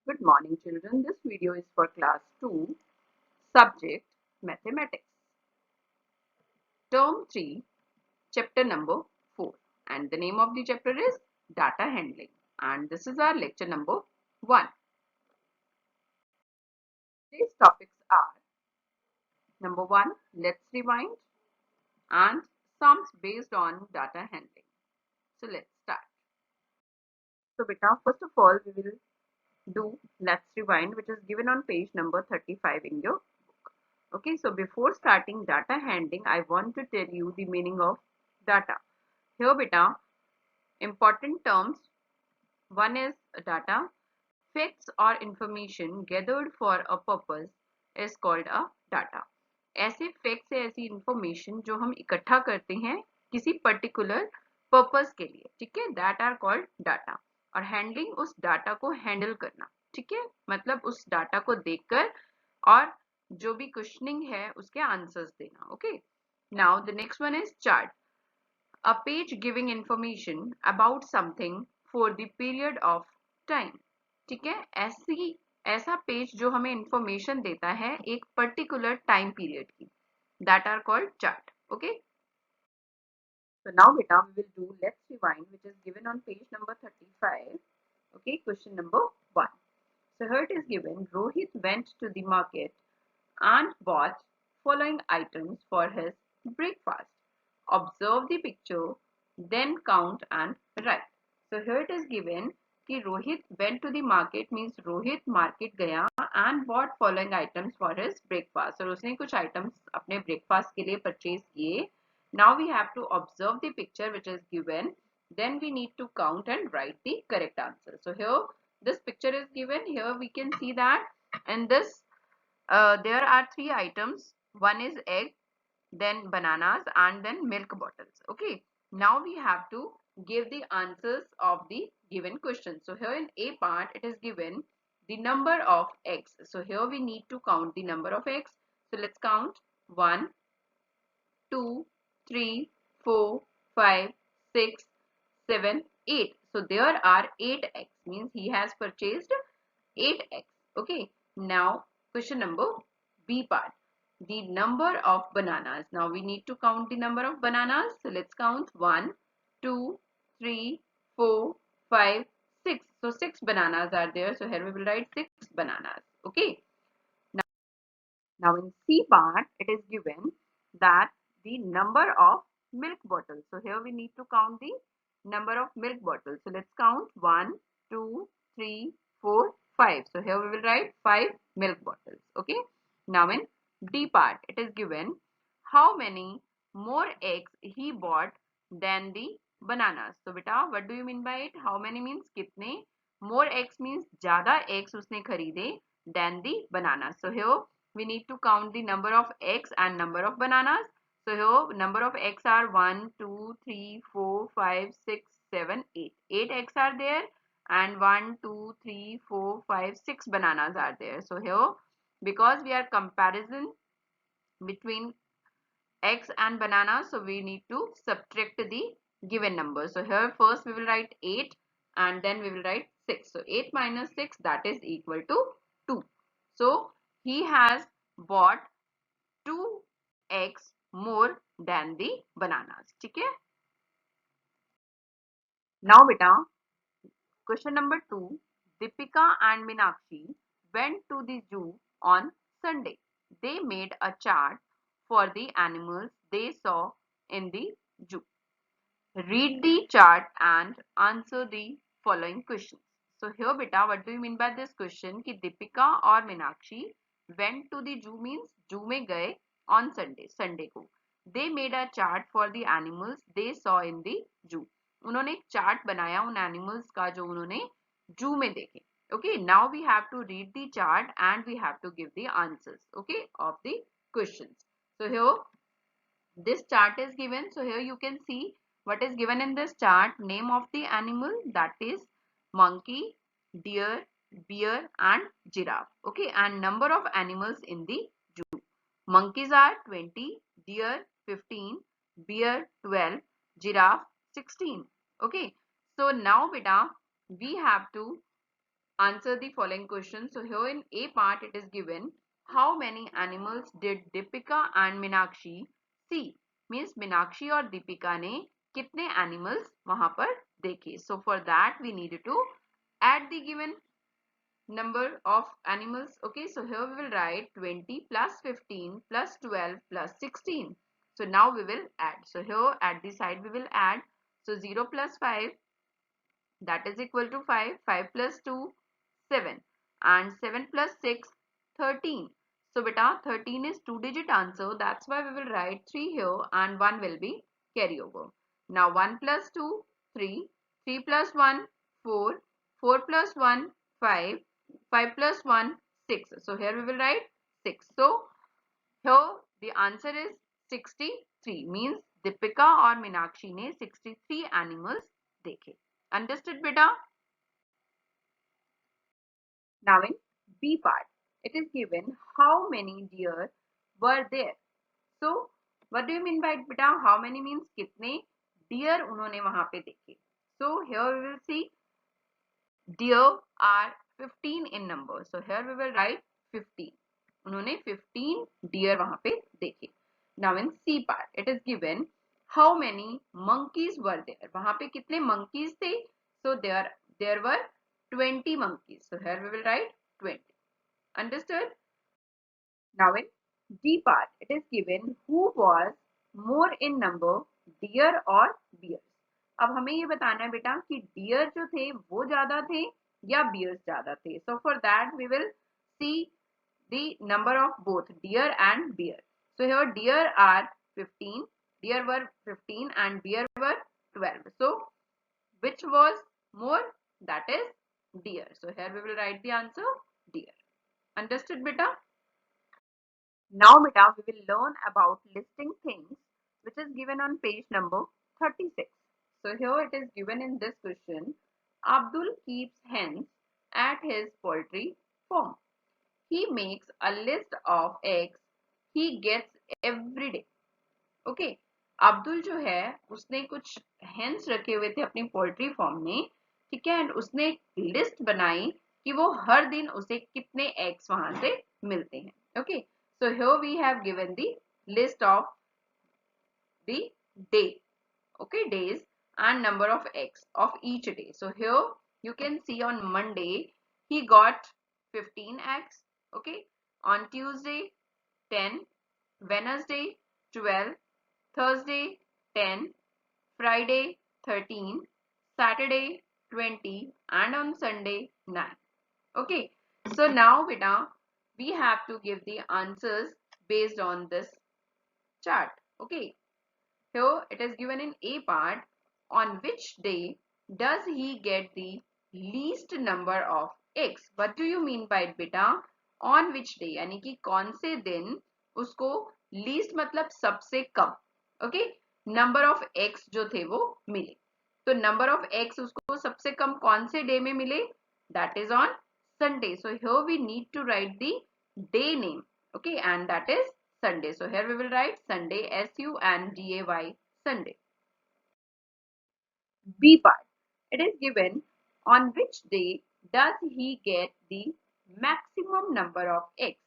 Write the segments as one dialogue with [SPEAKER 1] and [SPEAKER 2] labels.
[SPEAKER 1] Good morning, children. This video is for class 2, subject mathematics, term 3, chapter number 4. And the name of the chapter is data handling. And this is our lecture number 1. Today's topics are number 1, let's rewind, and sums based on data handling. So let's start. So beta, first of all, we will do let's rewind, which is given on page number 35 in your book. Okay, so before starting data handling, I want to tell you the meaning of data. Here beta, important terms. One is data. Facts or information gathered for a purpose is called a data. ऐसे facts है, ऐसी information जो हम इकट्ठा करते हैं किसी particular purpose के लिए, ठीक है, दैट आर कॉल्ड डाटा. और हैंडलिंग, उस डाटा को हैंडल करना, ठीक है, मतलब उस डाटा को देखकर और जो भी क्वेश्चनिंग है उसके आंसर्स देना. Okay, now the next one is chart. A page giving information about something for the period of time. ठीक है, ऐसा पेज जो हमें इंफॉर्मेशन देता है एक पर्टिकुलर टाइम पीरियड की, that are called chart. Okay, so now beta we will do let's rewind, which is given on page number 35. Okay, question number 1. So here it is given, Rohit went to the market and bought following items for his breakfast. Observe the picture, then count and write. So here it is given कि Rohit went to the market means Rohit market गया and bought following items for his breakfast. और उसने कुछ items अपने breakfast के लिए purchase किए. Now we have to observe the picture which is given. Then we need to count and write the correct answer. So here this picture is given. Here we can see that in this there are three items. One is egg, then bananas, and then milk bottles. Okay, now we have to give the answers of the given question. So here in A part it is given the number of eggs. So here we need to count the number of eggs. So let's count 1, 2, 3, 4, 5, 6, 7, 8. So there are 8 eggs, means he has purchased 8 eggs. Okay, now question number B part, the number of bananas. Now we need to count the number of bananas. So let's count 1, 2, 3, 4, 5, 6. So 6 bananas are there. So here we will write 6 bananas. Okay. Now in C part, it is given that the number of milk bottles. So here we need to count the number of milk bottles. So let's count 1, 2, 3, 4, 5. So here we will write 5 milk bottles. Okay. Now in D part, it is given how many more eggs he bought than the bananas. So beta, what do you mean by it? How many means kitne, more eggs means ज़्यादा eggs उसने खरीदे than the bananas. So here we need to count the number of eggs and number of bananas. So here number of eggs are 1, 2, 3, 4, 5, 6, 7, 8. 8 eggs are there and 1, 2, 3, 4, 5, 6 bananas are there. So here because we are comparison between eggs and bananas, so we need to subtract the given number. So here first we will write 8 and then we will write 6. So 8 minus 6, that is equal to 2. So he has bought 2 eggs more than the bananas. ठीक है? Now beta, question number 2. Deepika and Meenakshi went to the zoo on Sunday. They made a chart for the animals they saw in the zoo. Read the chart and answer the following questions. So here beta, what do you mean by this question कि दीपिका और Meenakshi went to the zoo means zoo में गए on Sunday को. They made a chart for the animals they saw in the zoo. उन्होंने एक chart बनाया उन animals का जो उन्होंने जू में देखे. Okay, now we have to read the chart and we have to give the answers, okay, of the questions. So here this chart is given. So here you can see what is given in this chart. Name of the animal, that is monkey, deer, bear and giraffe. Okay, and number of animals in the zoo. Monkeys are 20, deer 15, bear 12, giraffe 16. Okay, so now beta we have to answer the following question. So here in A part it is given how many animals did Deepika and Meenakshi see? Means Meenakshi और Deepika ने कितने animals वहां पर देखे? So for that we need to add the given number of animals. Okay, so here we will write 20 plus 15 plus 12 plus 16. So now we will add. So here at the side we will add. So 0 plus 5, that is equal to 5. 5 plus 2, 7. And 7 plus 6, 13. So beta 13 is 2-digit answer. That's why we will write 3 here and 1 will be carry over. Now 1 plus 2, 3. 3 plus 1, 4. 4 plus 1, 5. 5 plus 1, 6. So here we will write 6. So here the answer is 63. Means Deepika और मीनाक्षी ने 63 animals देखे. Understood beta? Now in B part, it is given how many deer were there. So what do you mean by it beta? How many means कितने deer उन्होंने वहां पे देखे. So here we will see deer are 15 in number. So here we will write 15. उन्होंने 15 deer वहां पे देखे. Now in C part, it is given how many monkeys were there. वहां पे कितने monkeys थे? So there were 20 monkeys. So here we will write 20. Understood? Now in D part, it is given who was more in number, deer or bears. अब हमें ये बताना है बेटा कि deer जो थे वो ज्यादा थे या bears ज्यादा थे. So for that we will see the number of both deer and bear. So here deer are 15, deer were 15 and bear were 12. So which was more? That is deer. So here we will write the answer deer. Understood beta? Now beta we will learn about listing things which is given on page number 36. So here it is given in this question. Abdul keeps hens at his poultry farm. He makes a list of eggs he gets every day. Okay, Abdul जो है उसने कुछ hence रखे हुए थे अपनी poultry farm में. ठीक है, एंड उसने एक लिस्ट बनाई कि वो हर दिन उसे कितने एग्स वहां से मिलते हैं. Okay, so here we have given the list of the day. Okay, days and number of eggs of each day. So here you can see on Monday he got 15 eggs. Okay, on Tuesday 10, Wednesday 12, Thursday 10, Friday 13, Saturday 20 and on Sunday 9. Okay, so now beta we have to give the answers based on this chart. Okay, here it is given in A part, on which day does he get the least number of eggs. What do you mean by it beta? On which day यानी कि कौन से दिन उसको least मतलब सबसे कम. Okay, number of eggs जो थे वो मिले. तो नंबर ऑफ eggs उसको सबसे कम कौन से डे में मिले? That is on Sunday. So here we need to write the day name. Okay, and that is Sunday. So here we will write Sunday, S-U-N-D-A-Y, Sunday. B part. It is given on which day does he get the maximum number of eggs.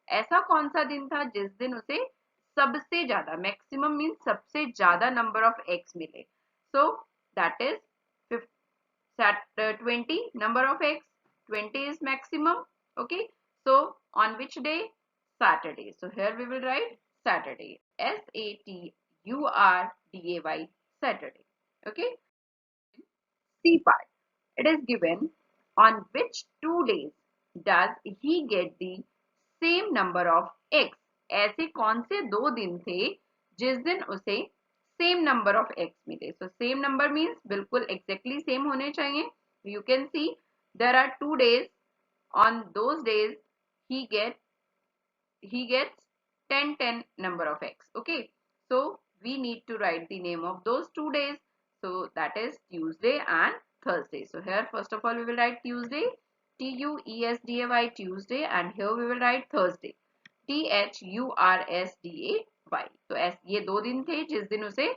[SPEAKER 1] ऐसा कौन सा दिन था जिस दिन उसे सबसे ज्यादा, maximum means सबसे ज्यादा number of eggs मिले. So that is 20 number of eggs. 20 is maximum. Okay, so on which day? Saturday. So here we will write Saturday, S-A-T-U-R-D-A-Y, Saturday. Okay, C part. It is given on which 2 days does he get the same number of eggs. ऐसे कौन से 2 दिन थे जिस दिन उसे same number of eggs मिले. So same number means बिल्कुल exactly same होने चाहिए. You can see there are 2 days. On those days he gets 10 number of eggs. Okay, so we need to write the name of those 2 days. So that is Tuesday and Thursday. So here first of all we will write Tuesday, T-U-E-S-D-A-Y, Tuesday, and here we will write Thursday, T-H-U-R-S-D-A-Y. तो ये 2 दिन थे जिस दिन उसे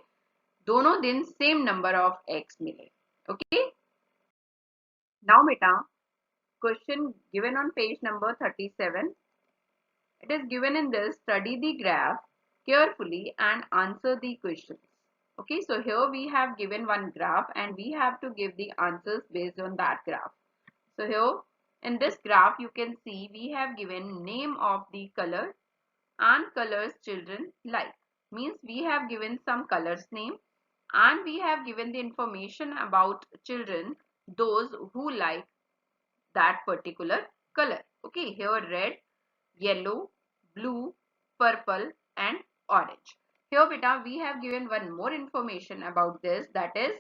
[SPEAKER 1] दोनों दिन same number of eggs मिले. Okay, now बेटा question given on page number 37. It is given in this, study the graph carefully and answer the questions. Okay, so here we have given one graph and we have to give the answers based on that graph. So here in this graph you can see we have given name of the color and colors children like. Means we have given some colors name and we have given the information about children, those who like that particular color. Okay, here red, yellow, blue, purple and orange. Here beta we have given one more information about this, that is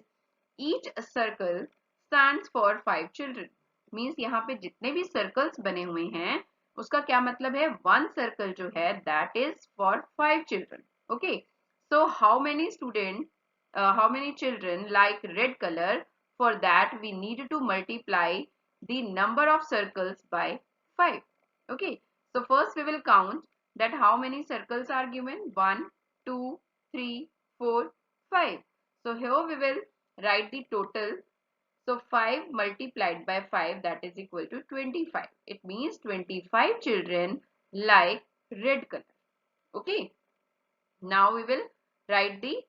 [SPEAKER 1] each circle stands for 5 children. Means यहाँ पे जितने भी circles बने हुए हैं उसका क्या मतलब है, one circle जो है that is for 5 children. Okay, so how many children like red color? For that we need to multiply the number of circles by 5. Okay, so first we will count that how many circles are given. 1, 2, 3, 4, 5. So here we will write the total. So 5 multiplied by 5, that is equal to 25. It means 25 children like red color. Okay, now we will write the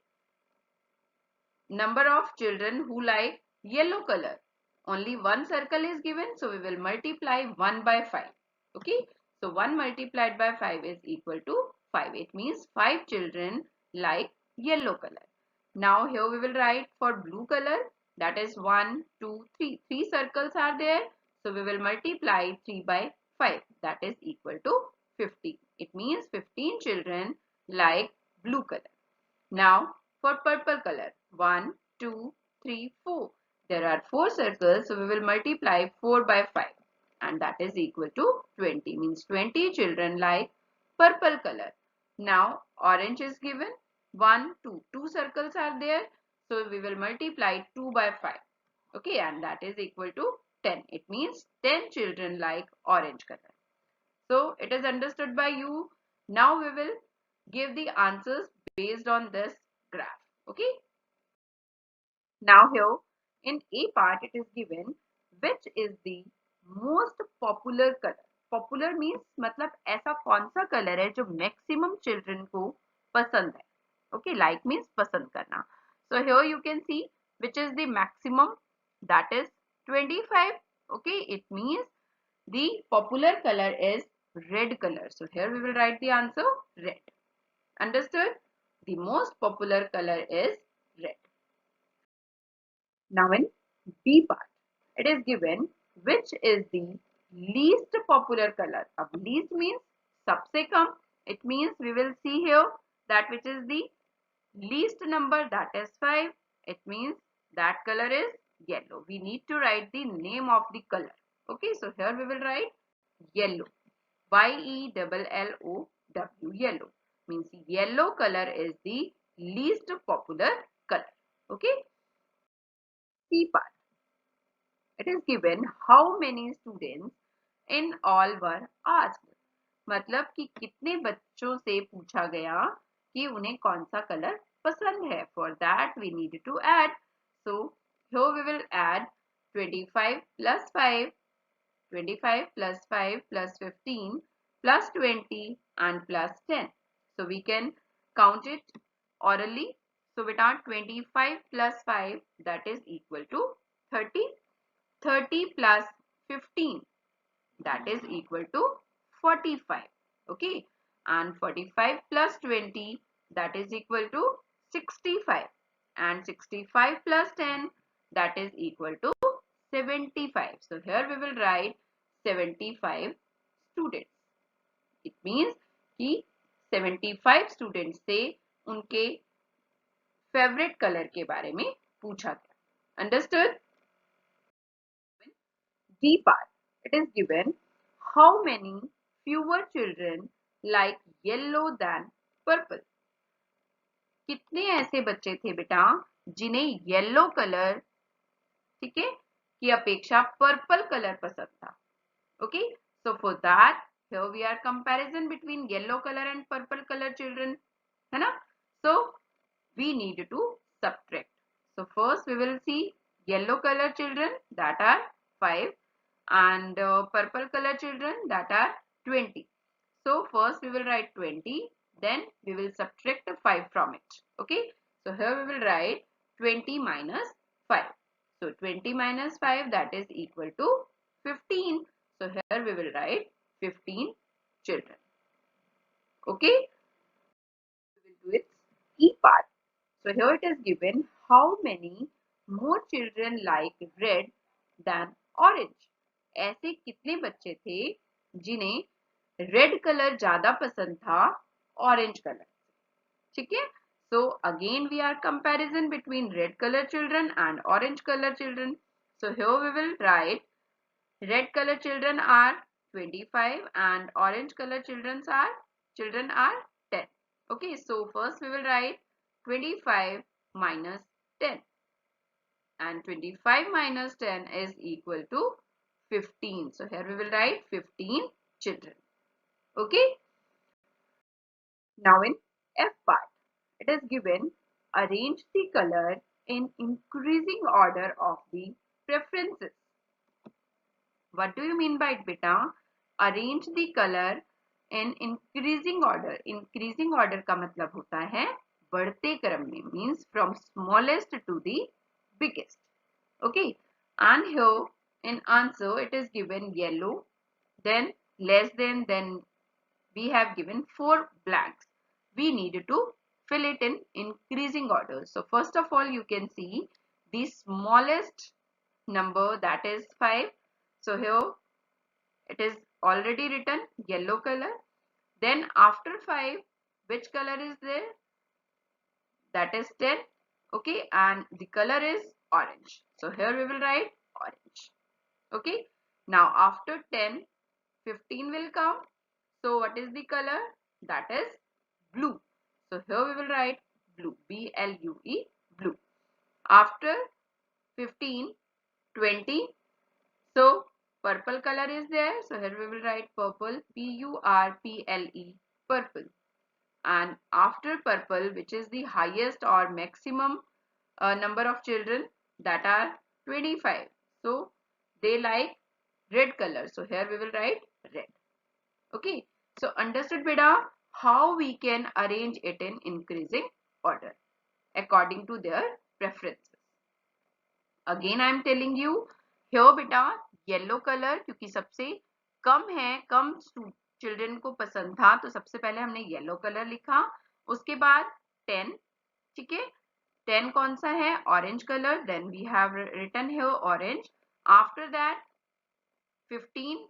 [SPEAKER 1] number of children who like yellow color. Only one circle is given, so we will multiply 1 by 5. Okay, so 1 multiplied by 5 is equal to 5. It means 5 children like yellow color. Now here we will write for blue color, that is 1, 2, 3. 3 circles are there, so we will multiply 3 by 5, that is equal to 15. It means 15 children like blue color. Now for purple color, 1, 2, 3, 4. There are 4 circles, so we will multiply 4 by 5 and that is equal to 20. Means 20 children like purple color. Now orange is given, 1, 2. 2 circles are there, so we will multiply 2 by 5. Okay, and that is equal to 10. It means 10 children like orange color. So it is understood by you. Now we will give the answers based on this graph. Okay. Now here in A part it is given which is the most popular color. Popular means मतलब ऐसा कौन सा color है जो maximum children को पसंद है. Okay, like means पसंद करना. So here you can see which is the maximum, that is 25. Okay, it means the popular color is red color. So here we will write the answer red. Understood? The most popular color is red. Now in B part, it is given which is the least popular color. Ab least means सबसे कम. It means we will see here that which is the least number, that is 5. It means that color is yellow. We need to write the name of the color. Okay, so here we will write yellow. Y-E-L-L-O-W, yellow. Means yellow color is the least popular color. Okay. C part. It is given how many students in all were asked. मतलब कि कितने बच्चों से पूछा गया कि उन्हें कौन सा कलर पसंद है. For that we need to add. So here we will add 25 plus 5, 25 plus 5 plus 15 plus 20 and plus 10. So we can count it orally. So we start 25 plus 5, that is equal to 30. 30 plus 15, that is equal to 45. Okay, and 45 plus 20, that is equal to 65, and 65 plus 10, that is equal to 75. So here we will write 75 students. It means कि 75 students से उनके favorite color के बारे में पूछा गया. Understood? D part. It is given how many fewer children like yellow than purple. कितने ऐसे बच्चे थे बेटा जिन्हें येलो कलर, ठीक है, की अपेक्षा पर्पल कलर पसंद था. Okay, so for that here we are comparison between yellow color and purple color children, है ना. So we need to subtract. So first we will see yellow color children, that are 5. and purple color children, that are 20. So first we will write 20, then we will subtract 5 from it. Okay, so here we will write 20 minus 5. So 20 minus 5, that is equal to 15. So here we will write 15 children. Okay, we will do its key part. So here it is given how many more children like red than orange. ऐसे कितने बच्चे थे जिन्हें red colour ज्यादा पसंद था orange colour. ठीक है. So again we are comparison between red color children and orange color children. So here we will write red color children are 25 and orange color children are 10. Okay, so first we will write 25 minus 10, and 25 minus 10 is equal to 15. So here we will write 15 children. Okay, now in F part, it is given arrange the color in increasing order of the preferences. What do you mean by it, beta? Arrange the color in increasing order. Increasing order का मतलब होता है बढ़ते क्रम में, means from smallest to the biggest. Okay, and here in answer it is given yellow, then less than, then we have given 4 blanks. We need to fill it in increasing order. So first of all you can see the smallest number, that is 5. So here it is already written yellow color. Then after 5, which color is there? That is 10. Okay, and the color is orange. So here we will write orange. Okay, now after 10, 15 will come. So what is the color? That is blue. So here we will write blue, B-L-U-E, blue. After 15, 20. So purple color is there. So here we will write purple, P-U-R-P-L-E, purple. And after purple, which is the highest or maximum number of children, that are 25. So they like red color. So here we will write red. Okay. So understood, beta, how we can arrange it in increasing order according to their preferences. Again I am telling you here, beta, yellow colour क्योंकि सबसे कम है, कम children को पसंद था, तो सबसे पहले हमने येलो कलर लिखा. उसके बाद 10. ठीक है, 10 कौन सा है? Orange colour. Then we have written here orange. After that 15,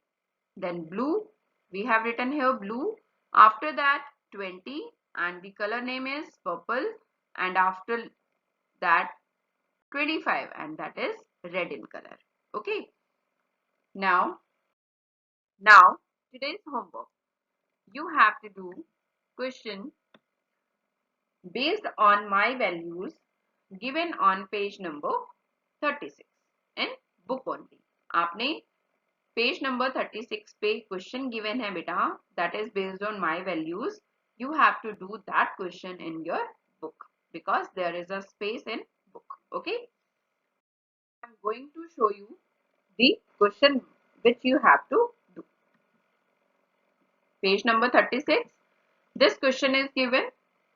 [SPEAKER 1] then blue. We have written here blue. After that 20, and the color name is purple. And after that 25, and that is red in color. Okay, now today's homework, you have to do question based on my values given on page number 36 in book only. आपने page number 36 पे question given है बेटा, that is based on my values. You have to do that question in your book because there is a space in book. Okay, I'm going to show you the question which you have to do. Page number 36. This question is given,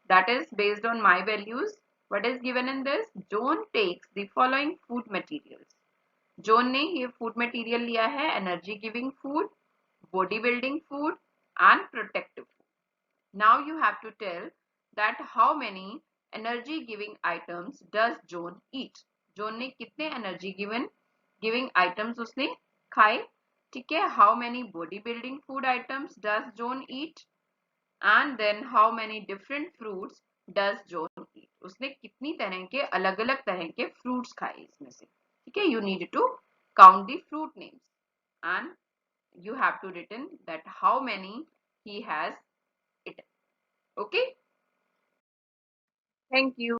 [SPEAKER 1] that is based on my values. What is given in this? John takes the following food materials. John ने ये food material लिया है: energy giving food, body building food and protective food. Now you have to tell that how many energy giving items does John eat. John ने कितने energy giving items उसने खाए. ठीक है, how many body building food items does John eat, and then how many different fruits does John eat. उसने कितनी तरह के अलग अलग तरह के फ्रूट्स खाए इसमें से. Okay, you need to count the fruit names and you have to written that how many he has eaten. Okay, thank you.